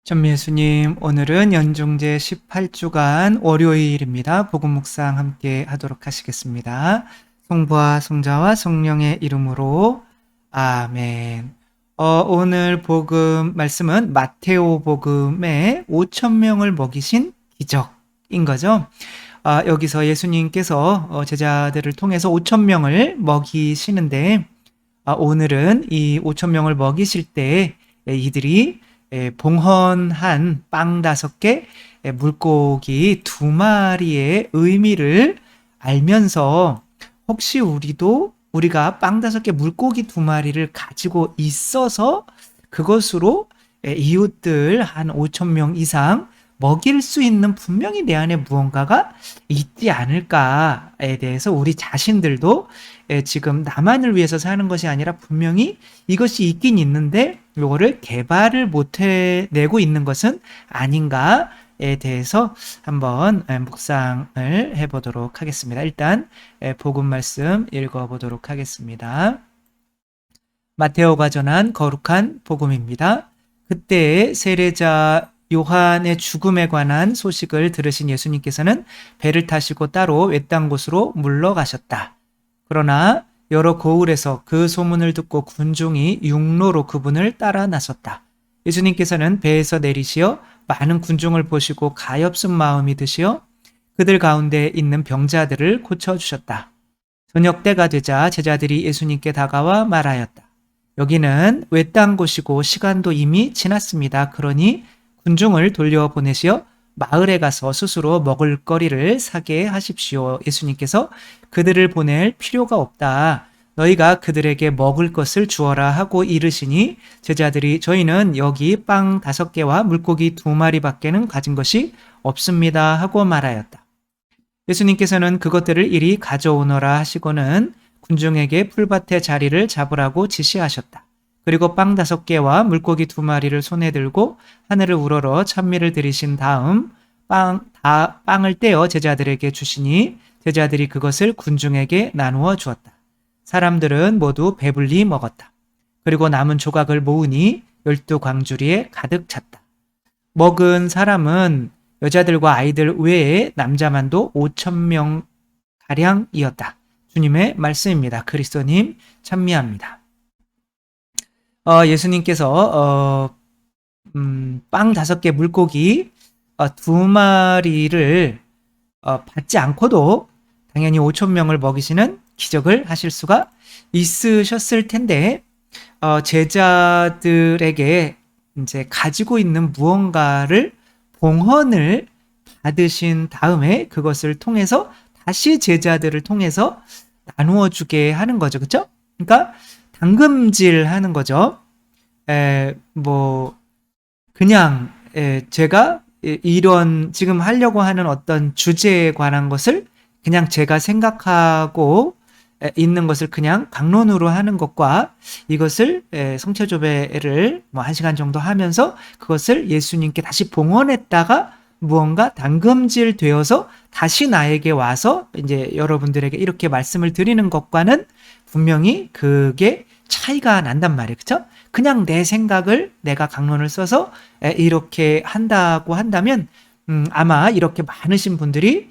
전미예수님, 오늘은 연중제 18주간 월요일입니다. 복음 묵상 함께 하도록 하시겠습니다. 성부와 성자와 성령의 이름으로 아멘. 오늘 복음 말씀은 마테오 복음의 5,000명을 먹이신 기적인 거죠. 여기서 예수님께서 제자들을 통해서 5,000명을 먹이시는데, 오늘은 이 5,000명을 먹이실 때 이들이 봉헌한 빵 5개, 물고기 2마리의 의미를 알면서 혹시 우리가 빵 5개, 물고기 2마리를 가지고 있어서 그것으로 이웃들 한 5,000명 이상 먹일 수 있는 분명히 내 안에 무언가가 있지 않을까에 대해서 우리 자신들도 지금 나만을 위해서 사는 것이 아니라 분명히 이것이 있긴 있는데 이거를 개발을 못 해내고 있는 것은 아닌가에 대해서 한번 묵상을 해보도록 하겠습니다. 일단 복음 말씀 읽어보도록 하겠습니다. 마테오가 전한 거룩한 복음입니다. 그때 세례자 요한의 죽음에 관한 소식을 들으신 예수님께서는 배를 타시고 따로 외딴 곳으로 물러가셨다. 그러나 여러 고을에서 그 소문을 듣고 군중이 육로로 그분을 따라 나섰다. 예수님께서는 배에서 내리시어 많은 군중을 보시고 가엾은 마음이 드시어 그들 가운데 있는 병자들을 고쳐주셨다. 저녁 때가 되자 제자들이 예수님께 다가와 말하였다. 여기는 외딴 곳이고 시간도 이미 지났습니다. 그러니 군중을 돌려보내시어 마을에 가서 스스로 먹을 거리를 사게 하십시오. 예수님께서 그들을 보낼 필요가 없다. 너희가 그들에게 먹을 것을 주어라 하고 이르시니 제자들이 저희는 여기 빵 5개와 물고기 2마리밖에는 가진 것이 없습니다 하고 말하였다. 예수님께서는 그것들을 이리 가져오너라 하시고는 군중에게 풀밭에 자리를 잡으라고 지시하셨다. 그리고 빵 5개와 물고기 2마리를 손에 들고 하늘을 우러러 찬미를 드리신 다음 빵을 떼어 제자들에게 주시니 제자들이 그것을 군중에게 나누어 주었다. 사람들은 모두 배불리 먹었다. 그리고 남은 조각을 모으니 12광주리에 가득 찼다. 먹은 사람은 여자들과 아이들 외에 남자만도 5,000명 가량이었다. 주님의 말씀입니다. 그리스도님 참미합니다. 예수님께서 빵 5개 물고기 2마리를 받지 않고도 당연히 5,000명을 먹이시는 기적을 하실 수가 있으셨을 텐데 제자들에게 이제 가지고 있는 무언가를 봉헌을 받으신 다음에 그것을 통해서 다시 제자들을 통해서 나누어 주게 하는 거죠. 그렇죠? 그러니까 당금질 하는 거죠. 그냥 제가 이런 지금 하려고 하는 어떤 주제에 관한 것을 그냥 제가 생각하고 있는 것을 그냥 강론으로 하는 것과 이것을 성체조배를 1시간 정도 하면서 그것을 예수님께 다시 봉헌했다가 무언가 당금질 되어서 다시 나에게 와서 이제 여러분들에게 이렇게 말씀을 드리는 것과는 분명히 그게 차이가 난단 말이에요. 그렇죠? 그냥 내 생각을 내가 강론을 써서 이렇게 한다고 한다면 아마 이렇게 많으신 분들이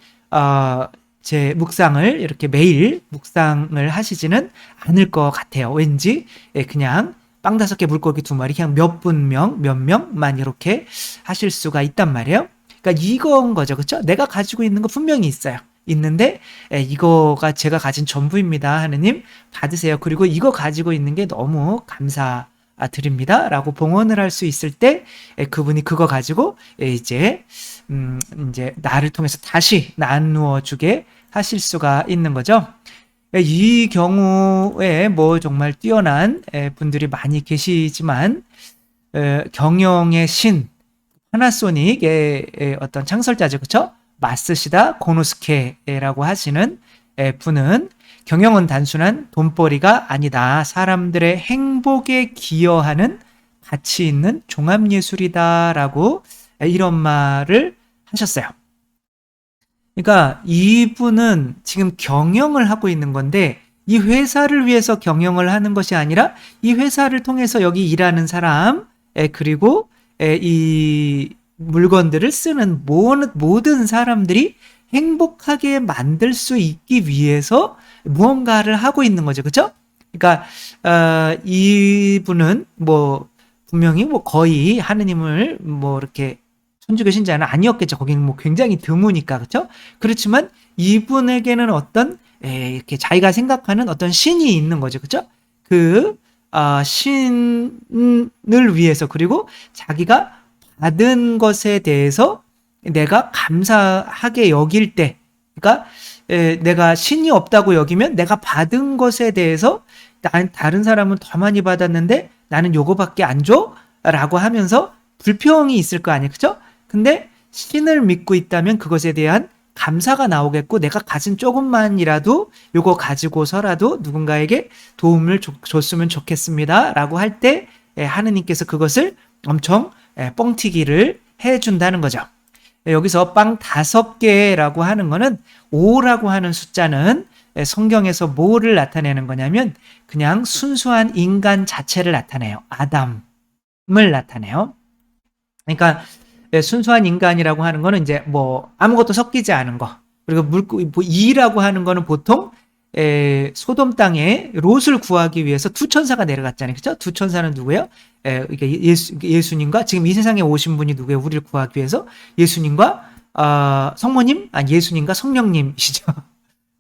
제 묵상을 이렇게 매일 묵상을 하시지는 않을 것 같아요. 왠지 그냥 빵 5개 물고기 2마리 그냥 몇 명만 이렇게 하실 수가 있단 말이에요. 그러니까 이건 거죠. 그렇죠? 내가 가지고 있는 거 분명히 있어요. 있는데 이거가 제가 가진 전부입니다. 하느님 받으세요. 그리고 이거 가지고 있는 게 너무 감사드립니다. 라고 봉헌을 할 수 있을 때 그분이 그거 가지고 이제 나를 통해서 다시 나누어 주게 하실 수가 있는 거죠. 이 경우에 정말 뛰어난 분들이 많이 계시지만 경영의 신 파나소닉의 어떤 창설자죠. 그렇죠? 마쓰시다 고노스케라고 하시는 분은 경영은 단순한 돈벌이가 아니다. 사람들의 행복에 기여하는 가치 있는 종합예술이다라고 이런 말을 하셨어요. 그러니까 이분은 지금 경영을 하고 있는 건데 이 회사를 위해서 경영을 하는 것이 아니라 이 회사를 통해서 여기 일하는 사람 그리고 이 물건들을 쓰는 모든 사람들이 행복하게 만들 수 있기 위해서 무언가를 하고 있는 거죠. 그렇죠? 그러니까 이분은 뭐 분명히 뭐 거의 하느님을 뭐 이렇게 천주교 신자는 아니었겠죠. 거기는 뭐 굉장히 드무니까. 그렇죠? 그렇지만 이분에게는 어떤 이렇게 자기가 생각하는 어떤 신이 있는 거죠. 그렇죠? 그 신을 위해서, 그리고 자기가 받은 것에 대해서 내가 감사하게 여길 때, 그러니까 내가 신이 없다고 여기면 내가 받은 것에 대해서 다른 사람은 더 많이 받았는데 나는 요거밖에 안 줘? 라고 하면서 불평이 있을 거 아니에요. 그죠? 근데 신을 믿고 있다면 그것에 대한 감사가 나오겠고, 내가 가진 조금만이라도 요거 가지고서라도 누군가에게 도움을 줬으면 좋겠습니다 라고 할 때 하느님께서 그것을 엄청 뻥튀기를 해준다는 거죠. 여기서 빵 5개라고 하는 거는 5라고 하는 숫자는 성경에서 뭐를 나타내는 거냐면 그냥 순수한 인간 자체를 나타내요. 아담을 나타내요. 그러니까 순수한 인간이라고 하는 거는 이제 뭐 아무것도 섞이지 않은 거. 그리고 뭐 2라고 하는 거는 보통 소돔 땅에 롯을 구하기 위해서 두 천사가 내려갔잖아요. 그렇죠? 두 천사는 누구예요? 이게 예수님과 지금 이 세상에 오신 분이 누구예요? 우리를 구하기 위해서 예수님과 성모님, 예수님과 성령님이시죠.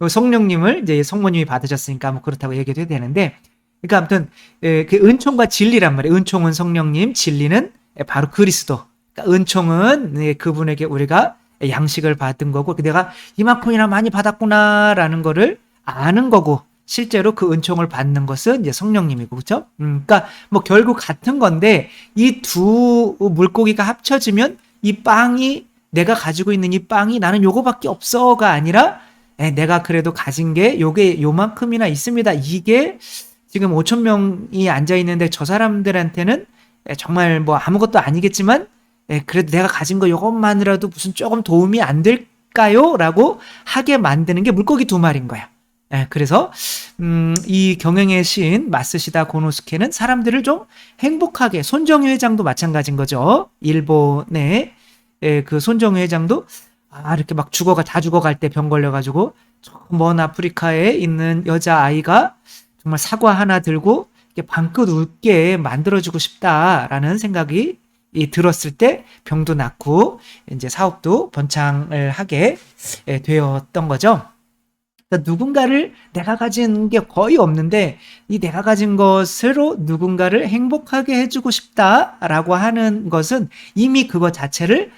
성령님을 이제 성모님이 받으셨으니까 뭐 그렇다고 얘기도 해야 되는데, 그러니까 아무튼 그 은총과 진리란 말이에요. 은총은 성령님, 진리는 바로 그리스도. 그러니까 은총은 그분에게 우리가 양식을 받은 거고, 내가 이만큼이나 많이 받았구나라는 거를 아는 거고, 실제로 그 은총을 받는 것은 이제 성령님이고, 그렇죠? 그러니까 뭐 결국 같은 건데, 이 두 물고기가 합쳐지면 이 빵이, 내가 가지고 있는 이 빵이 나는 요거밖에 없어가 아니라 내가 그래도 가진 게 요게 요만큼이나 있습니다. 이게 지금 5천 명이 앉아 있는데 저 사람들한테는 정말 뭐 아무것도 아니겠지만 그래도 내가 가진 거 요것만이라도 무슨 조금 도움이 안 될까요? 라고 하게 만드는 게 물고기 2마리인 거야. 그래서 이 경영의 신 마쓰시다 고노스케는 사람들을 좀 행복하게, 손정희 회장도 마찬가지인 거죠. 일본의 그 손정희 회장도 이렇게 막 다 죽어갈 때 병 걸려가지고 먼 아프리카에 있는 여자아이가 정말 사과 하나 들고 방긋 웃게 만들어주고 싶다라는 생각이 들었을 때 병도 낫고 이제 사업도 번창을 하게 되었던 거죠. 그러니까 누군가를, 내가 가진 게 거의 없는데 이 내가 가진 것으로 누군가를 행복하게 해주고 싶다라고 하는 것은 이미 그것 자체를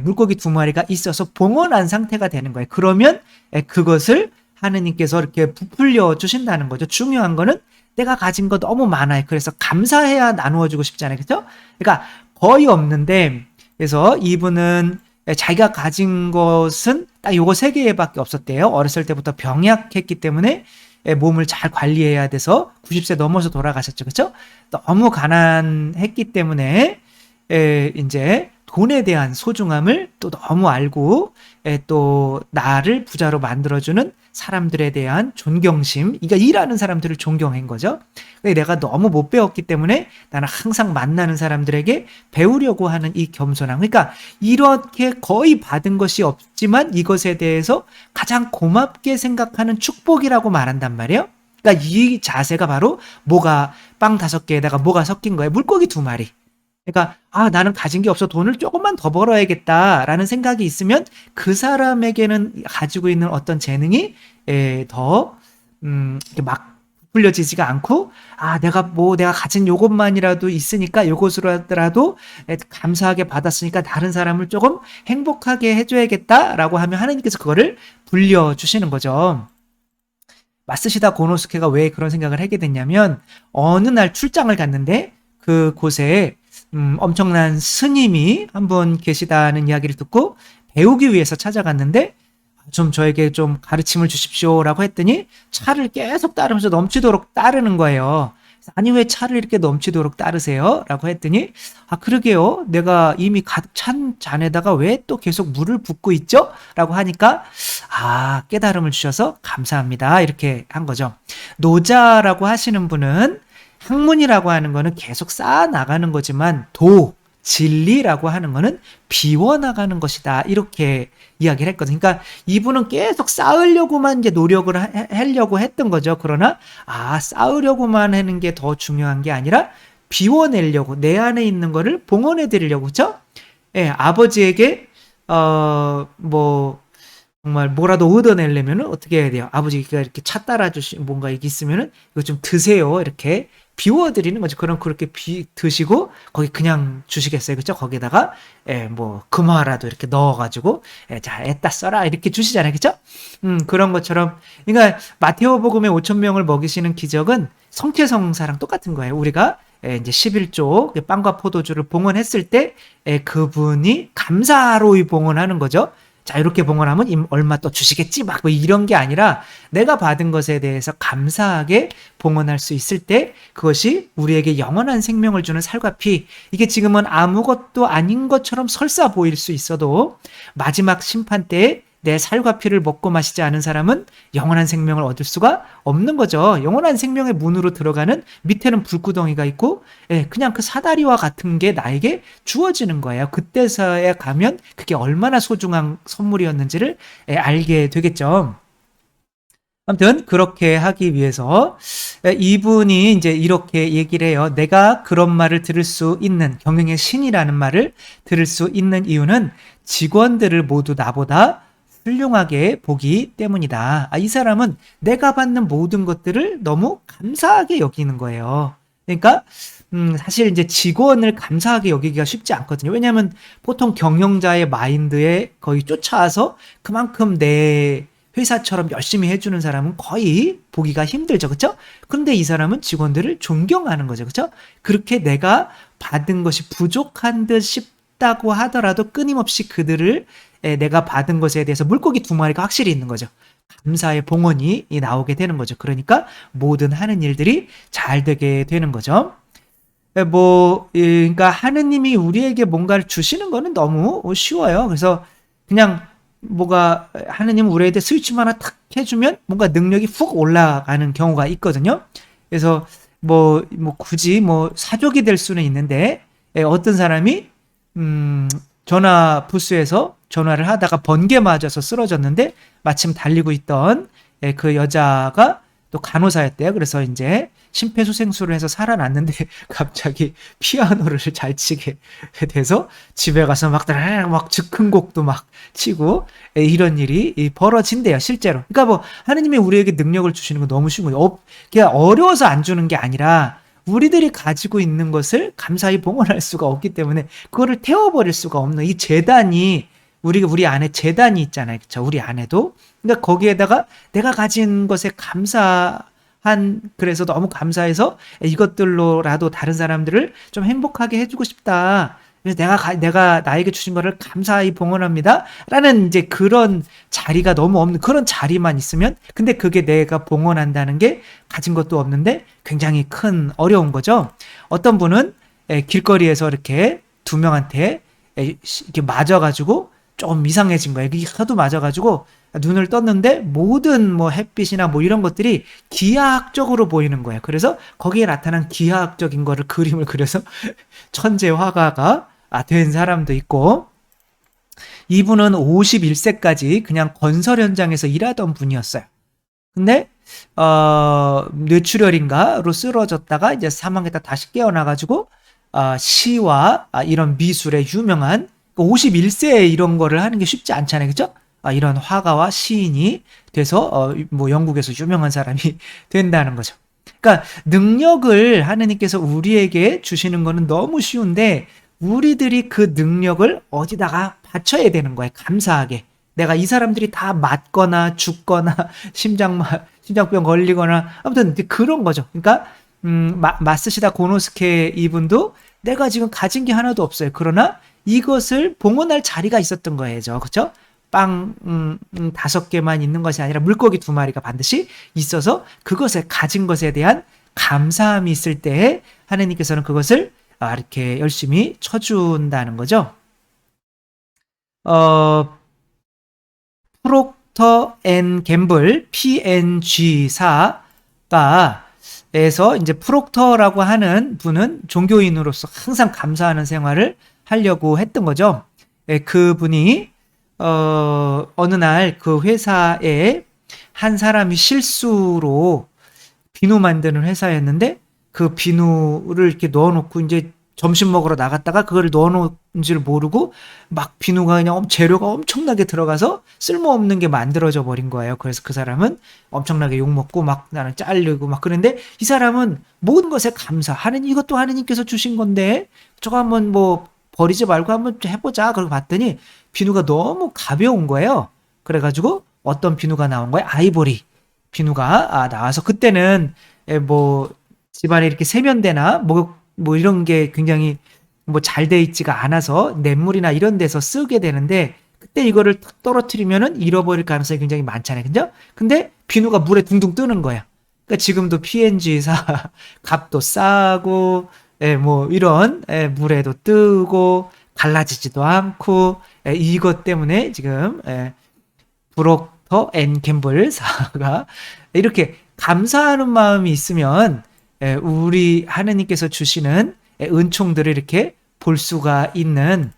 물고기 2마리가 있어서 봉헌한 상태가 되는 거예요. 그러면 그것을 하느님께서 이렇게 부풀려 주신다는 거죠. 중요한 거는 내가 가진 거 너무 많아요. 그래서 감사해야 나누어주고 싶잖아요. 그렇죠? 그러니까 거의 없는데, 그래서 이분은 자기가 가진 것은 딱 요거 3개밖에 없었대요. 어렸을 때부터 병약했기 때문에 몸을 잘 관리해야 돼서 90세 넘어서 돌아가셨죠. 그렇죠? 너무 가난했기 때문에 이제 돈에 대한 소중함을 또 너무 알고 또 나를 부자로 만들어주는 사람들에 대한 존경심, 그러니까 일하는 사람들을 존경한 거죠. 내가 너무 못 배웠기 때문에 나는 항상 만나는 사람들에게 배우려고 하는 이 겸손함. 그러니까 이렇게 거의 받은 것이 없지만 이것에 대해서 가장 고맙게 생각하는 축복이라고 말한단 말이에요. 그러니까 이 자세가 바로 빵 5개에다가 뭐가 섞인 거예요. 물고기 2마리. 그러니까 나는 가진 게 없어, 돈을 조금만 더 벌어야겠다라는 생각이 있으면 그 사람에게는 가지고 있는 어떤 재능이 더 이렇게 막 부풀려지지가 않고, 내가 가진 요것만이라도 있으니까 요것으로라도 감사하게 받았으니까 다른 사람을 조금 행복하게 해줘야겠다라고 하면 하나님께서 그거를 불려주시는 거죠. 마쓰시다 고노스케가 왜 그런 생각을 하게 됐냐면, 어느 날 출장을 갔는데 그곳에 엄청난 스님이 한 분 계시다는 이야기를 듣고 배우기 위해서 찾아갔는데, 좀 저에게 좀 가르침을 주십시오라고 했더니 차를 계속 따르면서 넘치도록 따르는 거예요. 아니, 왜 차를 이렇게 넘치도록 따르세요? 라고 했더니 그러게요, 내가 이미 가득 찬 잔에다가 왜 또 계속 물을 붓고 있죠? 라고 하니까 깨달음을 주셔서 감사합니다, 이렇게 한 거죠. 노자라고 하시는 분은, 학문이라고 하는 거는 계속 쌓아 나가는 거지만 진리라고 하는 거는 비워나가는 것이다. 이렇게 이야기를 했거든요. 그러니까 이분은 계속 쌓으려고만 이제 노력을 하려고 했던 거죠. 그러나 쌓으려고만 하는 게 더 중요한 게 아니라 비워내려고, 내 안에 있는 거를 봉헌해 드리려고, 그렇죠? 예, 아버지에게 뭐 정말 뭐라도 얻어내려면 어떻게 해야 돼요? 아버지가 이렇게 차 따라주시 뭔가 이게 있으면은 이거 좀 드세요. 이렇게 비워드리는 거죠. 그럼 그렇게 드시고 거기 그냥 주시겠어요, 그렇죠? 거기다가 뭐 금화라도 이렇게 넣어가지고 자 애따 써라 이렇게 주시잖아요, 그렇죠? 그런 것처럼 그러니까 마테오복음의 5천 명을 먹이시는 기적은 성태성사랑 똑같은 거예요. 우리가 이제 11조 빵과 포도주를 봉헌했을 때 그분이 감사로 봉헌하는 거죠. 자, 이렇게 봉헌하면 얼마 또 주시겠지? 막 뭐 이런 게 아니라 내가 받은 것에 대해서 감사하게 봉헌할 수 있을 때 그것이 우리에게 영원한 생명을 주는 살과 피. 이게 지금은 아무것도 아닌 것처럼 설사 보일 수 있어도 마지막 심판 때에 내 살과 피를 먹고 마시지 않은 사람은 영원한 생명을 얻을 수가 없는 거죠. 영원한 생명의 문으로 들어가는 밑에는 불구덩이가 있고 그냥 그 사다리와 같은 게 나에게 주어지는 거예요. 그때서야 가면 그게 얼마나 소중한 선물이었는지를 알게 되겠죠. 아무튼 그렇게 하기 위해서 이분이 이제 이렇게 얘기를 해요. 내가 그런 말을 들을 수 있는, 경영의 신이라는 말을 들을 수 있는 이유는 직원들을 모두 나보다 훌륭하게 보기 때문이다. 이 사람은 내가 받는 모든 것들을 너무 감사하게 여기는 거예요. 그러니까 사실 이제 직원을 감사하게 여기기가 쉽지 않거든요. 왜냐하면 보통 경영자의 마인드에 거의 쫓아와서 그만큼 내 회사처럼 열심히 해주는 사람은 거의 보기가 힘들죠. 그렇죠? 그런데 이 사람은 직원들을 존경하는 거죠. 그렇죠? 그렇게 내가 받은 것이 부족한 듯 싶다고 하더라도 끊임없이 그들을 내가 받은 것에 대해서 물고기 2마리가 확실히 있는 거죠. 감사의 봉헌이 나오게 되는 거죠. 그러니까 모든 하는 일들이 잘 되게 되는 거죠. 그러니까 하느님이 우리에게 뭔가를 주시는 거는 너무 쉬워요. 그래서 그냥 뭐가 하느님 우리에게 스위치만 하나 탁 해주면 뭔가 능력이 훅 올라가는 경우가 있거든요. 그래서 뭐 굳이 사족이 될 수는 있는데 어떤 사람이 전화 부스에서 전화를 하다가 번개 맞아서 쓰러졌는데 마침 달리고 있던 그 여자가 또 간호사였대요. 그래서 이제 심폐소생술을 해서 살아났는데 갑자기 피아노를 잘 치게 돼서 집에 가서 막 즉흥곡도 막 치고 이런 일이 벌어진대요, 실제로. 그러니까 뭐 하느님이 우리에게 능력을 주시는 건 너무 쉬운 거예요. 그냥 어려워서 안 주는 게 아니라 우리들이 가지고 있는 것을 감사히 봉헌할 수가 없기 때문에 그거를 태워버릴 수가 없는 이 재단이 우리 안에 재단이 있잖아요. 그렇죠? 우리 안에도. 그러니까 거기에다가 내가 가진 것에 그래서 너무 감사해서 이것들로라도 다른 사람들을 좀 행복하게 해주고 싶다. 그래서 내가 나에게 주신 거를 감사히 봉헌합니다. 라는 이제 그런 자리가 너무 없는 그런 자리만 있으면 근데 그게 내가 봉헌한다는 게 가진 것도 없는데 굉장히 큰 어려운 거죠. 어떤 분은 길거리에서 이렇게 2명한테 이렇게 맞아가지고 좀 이상해진 거예요. 이게 하도 맞아가지고 눈을 떴는데 모든 햇빛이나 이런 것들이 기하학적으로 보이는 거예요. 그래서 거기에 나타난 기하학적인 거를 그림을 그려서 천재 화가가 된 사람도 있고 이분은 51세까지 그냥 건설 현장에서 일하던 분이었어요. 근데 뇌출혈인가로 쓰러졌다가 이제 사망했다 다시 깨어나가지고 시와 이런 미술에 유명한 51세에 이런 거를 하는 게 쉽지 않잖아요. 그죠? 이런 화가와 시인이 돼서 영국에서 유명한 사람이 된다는 거죠. 그러니까 능력을 하느님께서 우리에게 주시는 거는 너무 쉬운데 우리들이 그 능력을 어디다가 바쳐야 되는 거예요. 감사하게. 내가 이 사람들이 다 맞거나 죽거나 심장병 걸리거나 아무튼 그런 거죠. 그러니까 마스시다 고노스케 이분도 내가 지금 가진 게 하나도 없어요. 그러나 이것을 봉헌할 자리가 있었던 거예요. 그렇죠? 빵 5개만 있는 것이 아니라 물고기 2마리가 반드시 있어서 그것에 가진 것에 대한 감사함이 있을 때에 하나님께서는 그것을 이렇게 열심히 쳐준다는 거죠. 프록터 앤 갬블 PNG사가 에서 이제 프록터라고 하는 분은 종교인으로서 항상 감사하는 생활을 하려고 했던 거죠. 그분이 어느 날 그 회사에 한 사람이 실수로 비누 만드는 회사였는데 그 비누를 이렇게 넣어놓고 이제 점심 먹으러 나갔다가 그거를 넣어놓은 줄 모르고 막 비누가 그냥 재료가 엄청나게 들어가서 쓸모없는 게 만들어져 버린 거예요. 그래서 그 사람은 엄청나게 욕먹고 막 나는 잘리고 막 그런데 이 사람은 모든 것에 감사. 하느님 이것도 하느님께서 주신 건데 저거 한번 뭐 버리지 말고 한번 해보자. 그러고 봤더니 비누가 너무 가벼운 거예요. 그래가지고 어떤 비누가 나온 거예요? 아이보리 비누가 나와서 그때는 뭐 집안에 이렇게 세면대나 뭐 이런 게 굉장히 뭐 잘 돼 있지가 않아서 냇물이나 이런 데서 쓰게 되는데 그때 이거를 탁 떨어뜨리면은 잃어버릴 가능성이 굉장히 많잖아요. 그죠? 근데 비누가 물에 둥둥 뜨는 거야. 그러니까 지금도 P&G사 값도 싸고 뭐 이런 물에도 뜨고 갈라지지도 않고 이것 때문에 지금 브록터 앤 갬블사가 이렇게 감사하는 마음이 있으면 우리 하느님께서 주시는 은총들을 이렇게 볼 수가 있는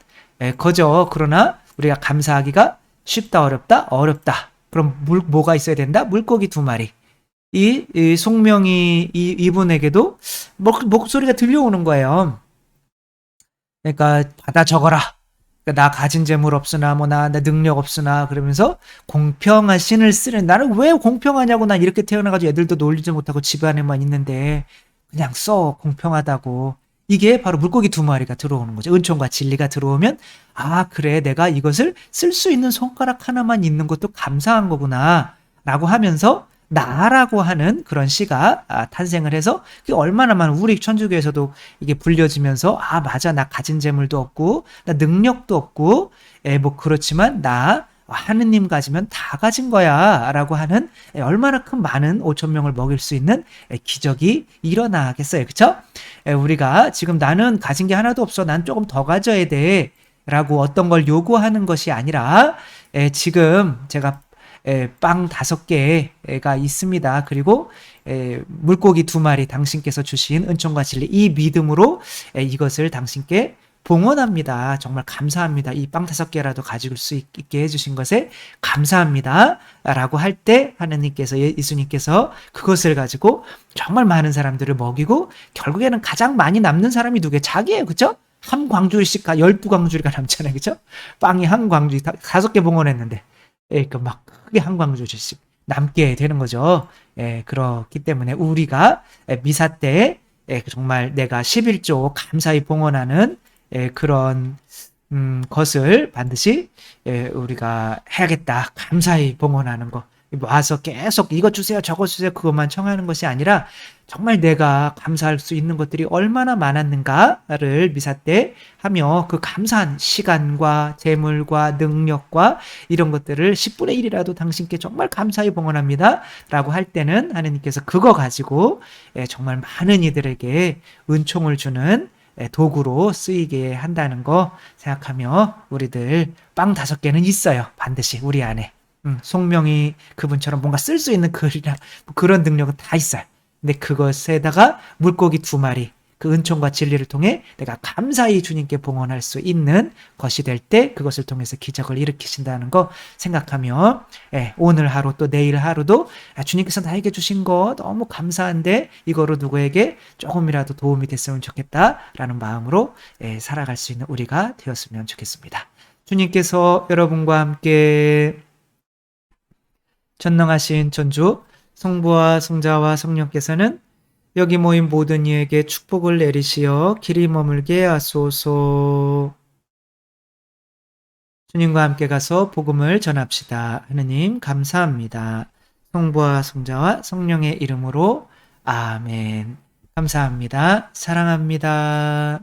거죠. 그러나 우리가 감사하기가 쉽다 어렵다 어렵다. 그럼 뭐가 있어야 된다? 물고기 2마리. 이 송명이 이분에게도 목소리가 들려오는 거예요. 그러니까 받아 적어라. 그러니까 나 가진 재물 없으나 뭐 나 능력 없으나 그러면서 공평한 신을 쓰는 나는 왜 공평하냐고 난 이렇게 태어나가지고 애들도 놀리지 못하고 집안에만 있는데 그냥 써 공평하다고 이게 바로 물고기 2마리가 들어오는 거죠. 은총과 진리가 들어오면 그래 내가 이것을 쓸 수 있는 손가락 하나만 있는 것도 감사한 거구나 라고 하면서 나라고 하는 그런 시가 탄생을 해서 그게 얼마나 많은 우리 천주교에서도 이게 불려지면서 맞아 나 가진 재물도 없고 나 능력도 없고 뭐 그렇지만 나 하느님 가지면 다 가진 거야 라고 하는 얼마나 큰 많은 5천 명을 먹일 수 있는 기적이 일어나겠어요. 그쵸? 우리가 지금 나는 가진 게 하나도 없어 난 조금 더 가져야 돼 라고 어떤 걸 요구하는 것이 아니라 지금 제가 빵 5개가 있습니다. 그리고 물고기 2마리 당신께서 주신 은총과 진리 이 믿음으로 이것을 당신께 봉헌합니다. 정말 감사합니다. 이 빵 5개라도 가질 수 있게 해주신 것에 감사합니다. 라고 할 때 하느님께서 예수님께서 그것을 가지고 정말 많은 사람들을 먹이고 결국에는 가장 많이 남는 사람이 누구예요? 자기예요. 그쵸? 한 광주리씩 12광주리가 남잖아요. 그쵸? 빵이 한 광주리 5개 봉헌했는데 그러니까 막 크게 한 광주리씩 남게 되는 거죠. 그렇기 때문에 우리가 미사 때 정말 내가 11조 감사히 봉헌하는 그런 것을 반드시 우리가 해야겠다. 감사히 봉헌하는 거. 와서 계속 이거 주세요, 저거 주세요, 그것만 청하는 것이 아니라 정말 내가 감사할 수 있는 것들이 얼마나 많았는가를 미사 때 하며 그 감사한 시간과 재물과 능력과 이런 것들을 10분의 1이라도 당신께 정말 감사히 봉헌합니다. 라고 할 때는 하느님께서 그거 가지고 정말 많은 이들에게 은총을 주는 도구로 쓰이게 한다는 거 생각하며 우리들 빵 5개는 있어요. 반드시 우리 안에. 송명이 그분처럼 뭔가 쓸 수 있는 글이나 그런 능력은 다 있어요. 근데 그것에다가 물고기 2마리 그 은총과 진리를 통해 내가 감사히 주님께 봉헌할 수 있는 것이 될 때 그것을 통해서 기적을 일으키신다는 거 생각하며 오늘 하루 또 내일 하루도 주님께서 나에게 주신 거 너무 감사한데 이거로 누구에게 조금이라도 도움이 됐으면 좋겠다라는 마음으로 살아갈 수 있는 우리가 되었으면 좋겠습니다. 주님께서 여러분과 함께 전능하신 전주 성부와 성자와 성령께서는 여기 모인 모든 이에게 축복을 내리시어 길이 머물게 하소서. 주님과 함께 가서 복음을 전합시다. 하느님 감사합니다. 성부와 성자와 성령의 이름으로 아멘. 감사합니다. 사랑합니다.